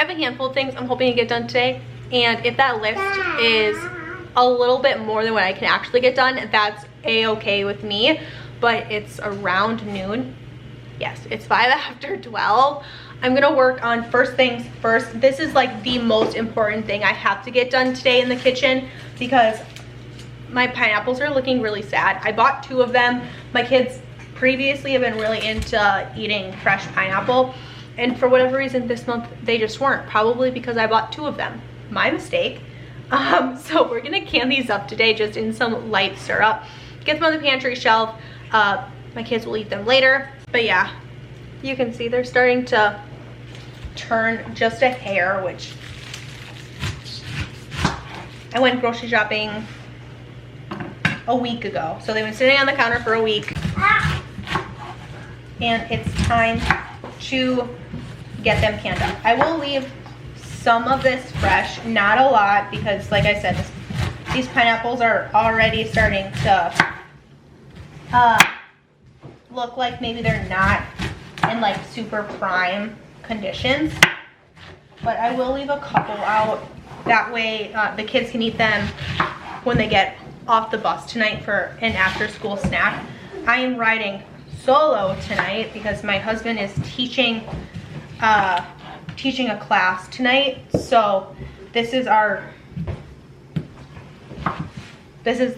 have a handful of things I'm hoping to get done today, and if that list is a little bit more than what I can actually get done, that's a-okay with me. But it's around noon. Yes, it's 5 after 12. I'm gonna work on first things first. This is like the most important thing I have to get done today in the kitchen because my pineapples are looking really sad. I bought 2 of them. My kids previously have been really into eating fresh pineapple, and for whatever reason this month they just weren't, probably because I bought 2 of them. My mistake. So we're gonna can these up today just in some light syrup, get them on the pantry shelf. My kids will eat them later, but yeah, you can see they're starting to turn just a hair, which I went grocery shopping a week ago, so they've been sitting on the counter for a week, and it's time to get them canned up. I will leave some of this fresh, not a lot, because like I said, these pineapples are already starting to look like maybe they're not in like super prime conditions, but I will leave a couple out. That way the kids can eat them when they get off the bus tonight for an after school snack. I am riding solo tonight because my husband is teaching a class tonight, so this is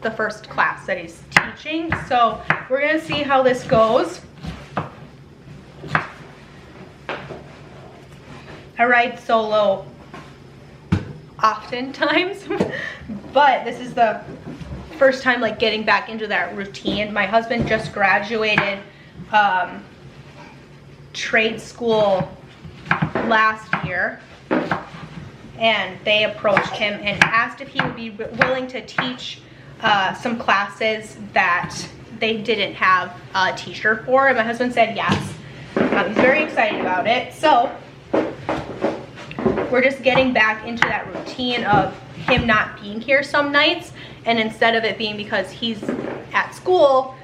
the first class that he's teaching, so we're gonna see how this goes. I ride solo oftentimes, but this is the first time like getting back into that routine. My husband just graduated trade school last year, and they approached him and asked if he would be willing to teach some classes that they didn't have a teacher for, and my husband said yes. He's very excited about it, so we're just getting back into that routine of him not being here some nights, and instead of it being because he's at school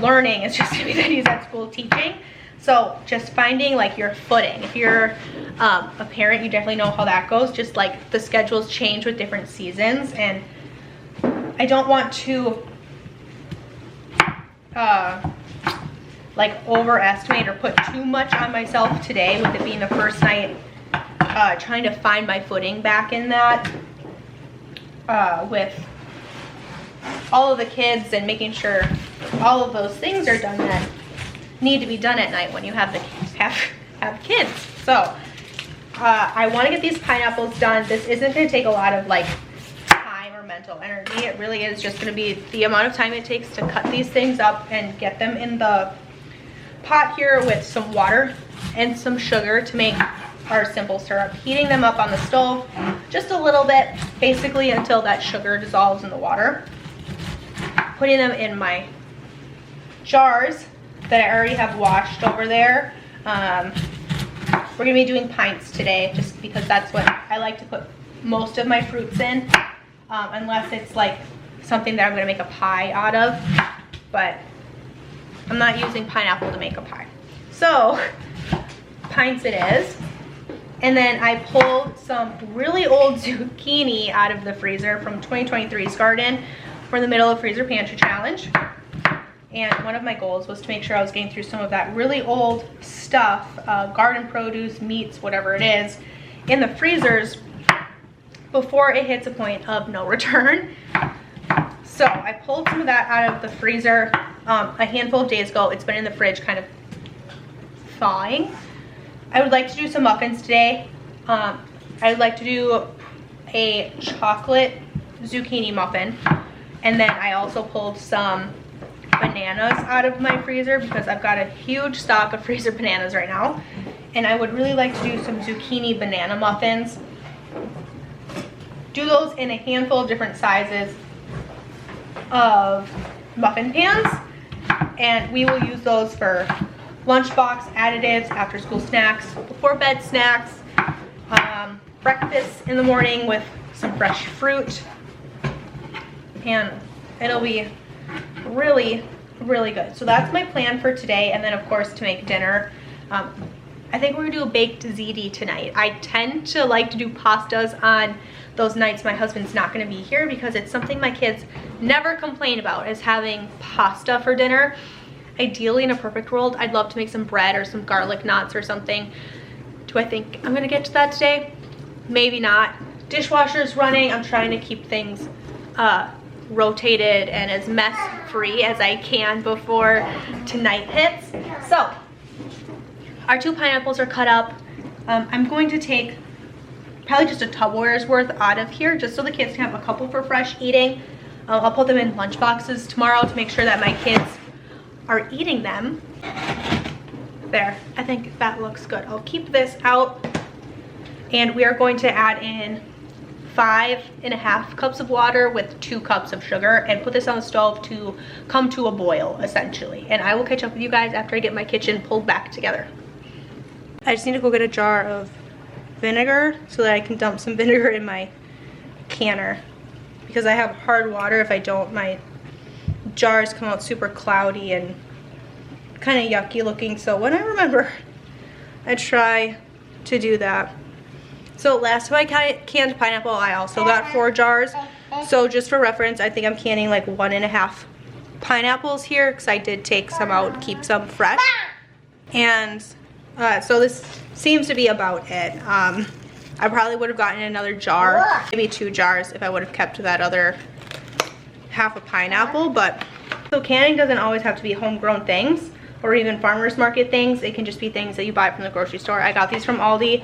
learning, it's just gonna be that he's at school teaching. So just finding like your footing. If you're a parent, you definitely know how that goes. Just like the schedules change with different seasons, and I don't want to like overestimate or put too much on myself today with it being the first night, trying to find my footing back in that with all of the kids and making sure all of those things are done that need to be done at night when you have kids. So I want to get these pineapples done. This isn't going to take a lot of like time or mental energy. It really is just going to be the amount of time it takes to cut these things up and get them in the pot here with some water and some sugar to make our simple syrup. Heating them up on the stove just a little bit, basically until that sugar dissolves in the water. Putting them in my jars that I already have washed over there. We're gonna be doing pints today just because that's what I like to put most of my fruits in, unless it's like something that I'm gonna make a pie out of, but I'm not using pineapple to make a pie. So pints it is. And then I pulled some really old zucchini out of the freezer from 2023's garden for the middle of freezer pantry challenge. And one of my goals was to make sure I was getting through some of that really old stuff, garden produce, meats, whatever it is, in the freezers before it hits a point of no return. So I pulled some of that out of the freezer a handful of days ago. It's been in the fridge kind of thawing. I would like to do some muffins today. I would like to do a chocolate zucchini muffin. And then I also pulled some bananas out of my freezer because I've got a huge stock of freezer bananas right now. And I would really like to do some zucchini banana muffins. Do those in a handful of different sizes of muffin pans. And we will use those for lunchbox additives, after school snacks, before bed snacks, breakfast in the morning with some fresh fruit, and it'll be really, really good. So that's my plan for today, and then of course to make dinner. I think we're gonna do a baked ziti tonight. I tend to like to do pastas on those nights my husband's not gonna be here because it's something my kids never complain about, is having pasta for dinner. Ideally, in a perfect world, I'd love to make some bread or some garlic knots or something. Do I think I'm gonna get to that today? Maybe not. Dishwasher's running. I'm trying to keep things rotated and as mess free as I can before tonight hits. So our 2 pineapples are cut up. I'm going to take probably just a Tupperware's worth out of here just so the kids can have a couple for fresh eating. I'll put them in lunch boxes tomorrow to make sure that my kids are eating them. There, I think that looks good. I'll keep this out, and we are going to add in 5.5 cups of water with 2 cups of sugar and put this on the stove to come to a boil essentially. And I will catch up with you guys after I get my kitchen pulled back together. I just need to go get a jar of vinegar so that I can dump some vinegar in my canner, because I have hard water. If I don't, my jars come out super cloudy and kind of yucky looking. So when I remember, I try to do that. So last time I canned pineapple, I also got 4 jars. So just for reference, I think I'm canning like 1.5 pineapples here, because I did take some out, keep some fresh. And so this seems to be about it. I probably would have gotten another jar, maybe 2 jars if I would have kept that other half a pineapple. But so canning doesn't always have to be homegrown things or even farmers market things. It can just be things that you buy from the grocery store. I got these from Aldi.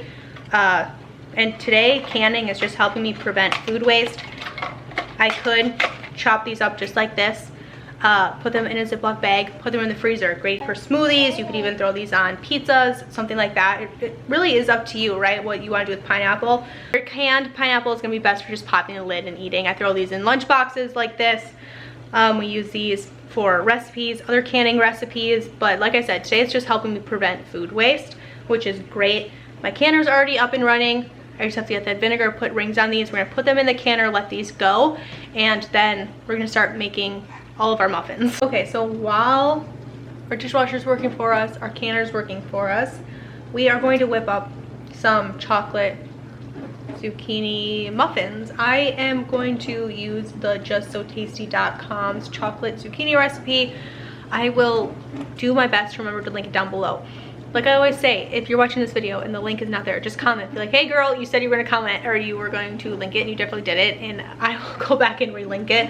And today canning is just helping me prevent food waste. I could chop these up just like this, put them in a Ziploc bag, put them in the freezer. Great for smoothies. You could even throw these on pizzas, something like that. It really is up to you, right, what you want to do with pineapple. Your canned pineapple is going to be best for just popping the lid and eating. I throw these in lunch boxes like this. We use these for recipes, other canning recipes, but like I said, today it's just helping me prevent food waste, which is great. My canner's already up and running. I just have to get that vinegar, put rings on these. We're gonna put them in the canner, let these go, and then we're gonna start making all of our muffins. Okay, so while our dishwasher's working for us, our canner's working for us, we are going to whip up some chocolate zucchini muffins. I am going to use the justsotasty.com's chocolate zucchini recipe. I will do my best to remember to link it down below. Like I always say, if you're watching this video and the link is not there, just comment. Be like, hey girl, you said you were gonna comment or you were going to link it, and you definitely did it, and I will go back and relink it.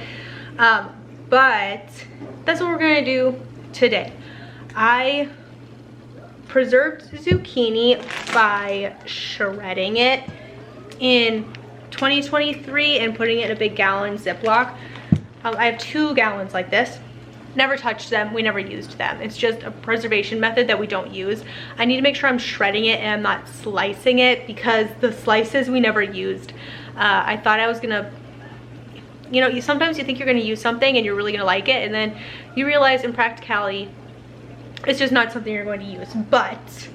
But that's what we're gonna do today. I preserved zucchini by shredding it in 2023 and putting it in a big gallon Ziploc. I have 2 gallons like this. Never touched them, we never used them. It's just a preservation method that we don't use. I need to make sure I'm shredding it and I'm not slicing it, because the slices we never used. I thought I was gonna, you know, sometimes you think you're gonna use something and you're really gonna like it, and then you realize in practicality, it's just not something you're going to use. But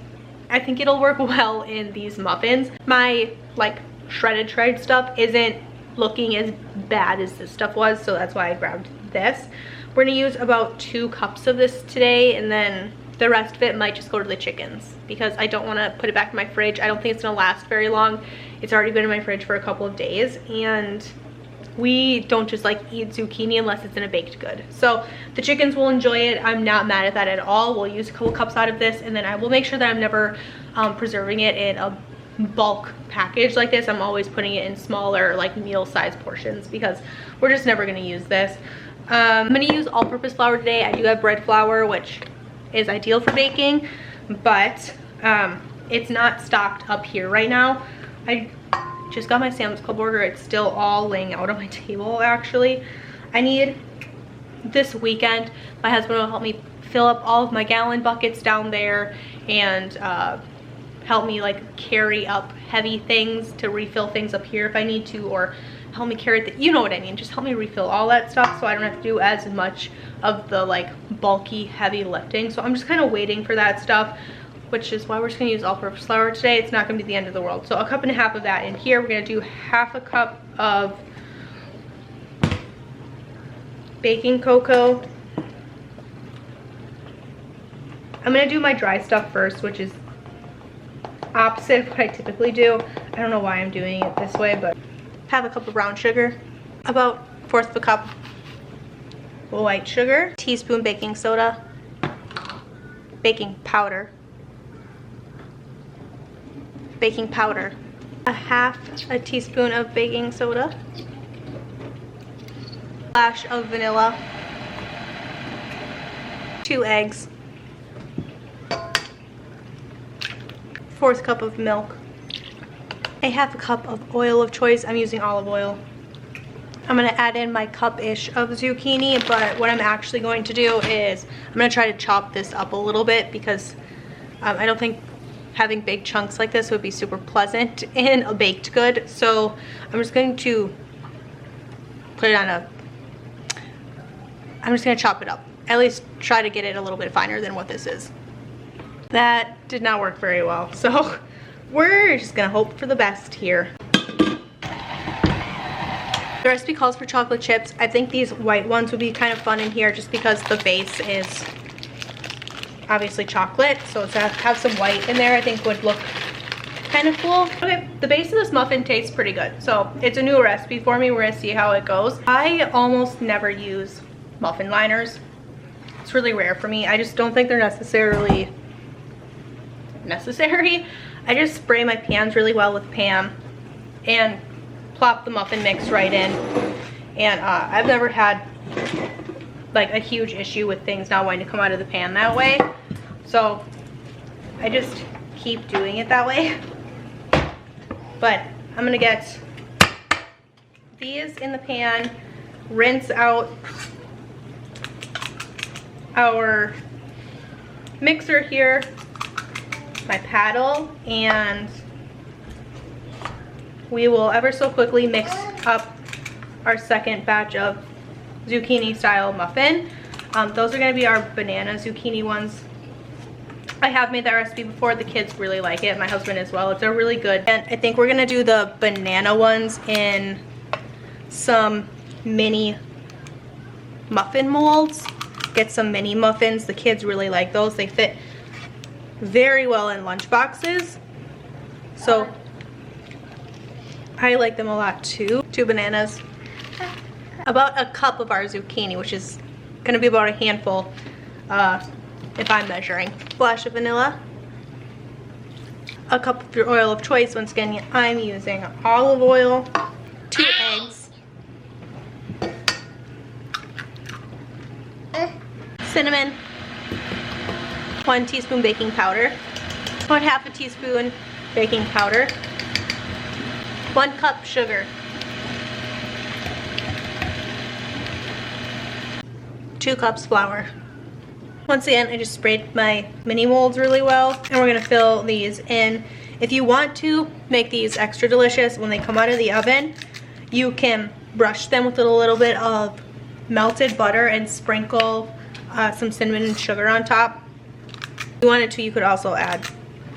I think it'll work well in these muffins. My like shredded stuff isn't looking as bad as this stuff was, so that's why I grabbed this. We're gonna use about 2 cups of this today, and then the rest of it might just go to the chickens, because I don't want to put it back in my fridge. I don't think it's gonna last very long. It's already been in my fridge for a couple of days, and we don't just like eat zucchini unless it's in a baked good. So the chickens will enjoy it. I'm not mad at that at all. We'll use a couple cups out of this, and then I will make sure that I'm never preserving it in a bulk package like this. I'm always putting it in smaller, like meal size portions, because we're just never gonna use this. I'm gonna use all-purpose flour today. I do have bread flour, which is ideal for baking, but it's not stocked up here right now. I just got my Sam's Club order. It's still all laying out on my table, actually. I need this weekend. My husband will help me fill up all of my gallon buckets down there, and help me like carry up heavy things to refill things up here if I need to, or help me carry it, you know what I mean, just help me refill all that stuff so I don't have to do as much of the like bulky heavy lifting. So I'm just kind of waiting for that stuff, which is why we're just gonna use all-purpose flour today. It's not gonna be the end of the world. So 1.5 cups of that in here. We're gonna do 1/2 cup of baking cocoa. I'm gonna do my dry stuff first, which is opposite of what I typically do. I don't know why I'm doing it this way, but have a cup of brown sugar, about 1/4 of a cup white sugar, teaspoon baking soda, baking powder, a 1/2 teaspoon of baking soda, splash of vanilla, 2 eggs, 1/4 cup of milk, a 1/2 cup of oil of choice. I'm using olive oil. I'm gonna add in my cup-ish of zucchini, but what I'm actually going to do is I'm gonna try to chop this up a little bit because I don't think having big chunks like this would be super pleasant in a baked good. So I'm just going to put it on I'm just gonna chop it up. At least try to get it a little bit finer than what this is. That did not work very well. So we're just gonna hope for the best here. The recipe calls for chocolate chips. I think these white ones would be kind of fun in here just because the base is obviously chocolate. So to have some white in there I think would look kind of cool. Okay, the base of this muffin tastes pretty good. So it's a new recipe for me. We're gonna see how it goes. I almost never use muffin liners. It's really rare for me. I just don't think they're necessarily necessary. I just spray my pans really well with Pam and plop the muffin mix right in, and I've never had like a huge issue with things not wanting to come out of the pan that way, so I just keep doing it that way. But I'm gonna get these in the pan, rinse out our mixer here, my paddle, and we will ever so quickly mix up our second batch of zucchini style muffin. Those are going to be our banana zucchini ones. I have made that recipe before. The kids really like it, my husband as well. It's a really good, and I think we're going to do the banana ones in some mini muffin molds. Get some mini muffins. The kids really like those. They fit very well in lunch boxes, so I like them a lot too. 2 bananas, about a cup of our zucchini, which is gonna be about a handful if I'm measuring. Splash of vanilla, a cup of your oil of choice. Once again, I'm using olive oil, 2 eggs, cinnamon, 1 teaspoon baking powder, about 1/2 teaspoon baking powder, 1 cup sugar, 2 cups flour. Once again, I just sprayed my mini molds really well, and we're gonna fill these in. If you want to make these extra delicious when they come out of the oven, you can brush them with a little bit of melted butter and sprinkle some cinnamon and sugar on top. If you wanted to, you could also add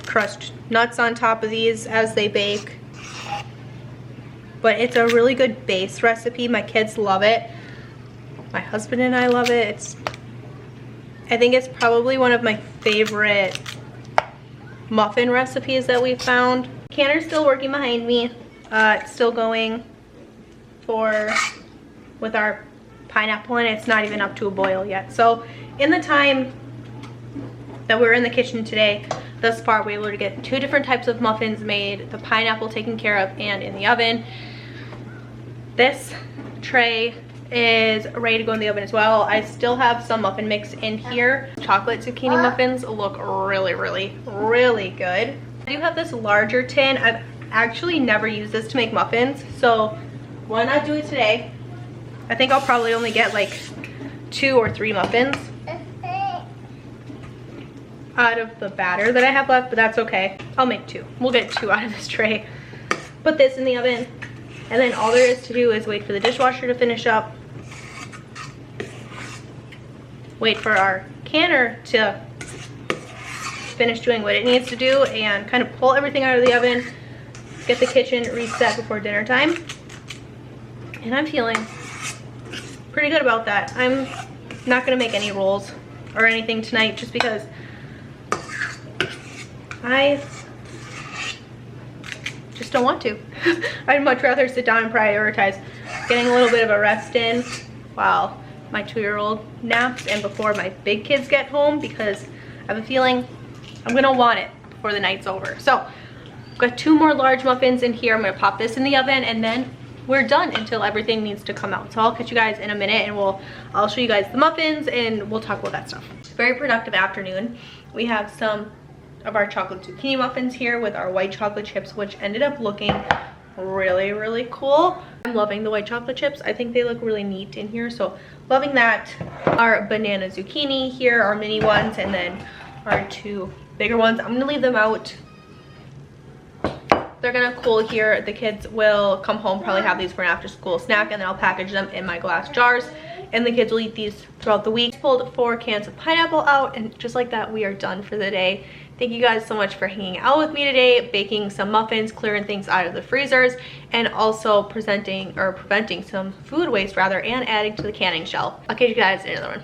crushed nuts on top of these as they bake. But it's a really good base recipe. My kids love it. My husband and I love it. I think it's probably one of my favorite muffin recipes that we've found. Canner's still working behind me. It's still going with our pineapple, and it's not even up to a boil yet. So in the time that we're in the kitchen today, thus far we were able to get 2 different types of muffins made, the pineapple taken care of and in the oven. This tray is ready to go in the oven as well. I still have some muffin mix in here. Chocolate zucchini muffins look really, really, really good. I do have this larger tin. I've actually never used this to make muffins, so why not do it today? I think I'll probably only get like 2 or 3 muffins out of the batter that I have left, but that's okay. I'll make 2. We'll get 2 out of this tray. Put this in the oven, and then all there is to do is wait for the dishwasher to finish up, wait for our canner to finish doing what it needs to do, and kind of pull everything out of the oven, get the kitchen reset before dinner time. And I'm feeling pretty good about that. I'm not gonna make any rolls or anything tonight just because I just don't want to. I'd much rather sit down and prioritize getting a little bit of a rest in while my 2-year-old naps and before my big kids get home, because I have a feeling I'm gonna want it before the night's over. So I've got 2 more large muffins in here. I'm gonna pop this in the oven and then we're done until everything needs to come out. So I'll catch you guys in a minute and I'll show you guys the muffins and we'll talk about that stuff. Very productive afternoon. We have some of our chocolate zucchini muffins here with our white chocolate chips, which ended up looking really, really cool. I'm loving the white chocolate chips. I think they look really neat in here, so loving that. Our banana zucchini here, our mini ones, and then our 2 bigger ones. I'm gonna leave them out. They're gonna cool here. The kids will come home, probably have these for an after school snack, and then I'll package them in my glass jars and the kids will eat these throughout the week. Pulled 4 cans of pineapple out, and just like that, we are done for the day. Thank you guys so much for hanging out with me today, baking some muffins, clearing things out of the freezers, and also preventing some food waste rather, and adding to the canning shelf. I'll catch you guys in another one.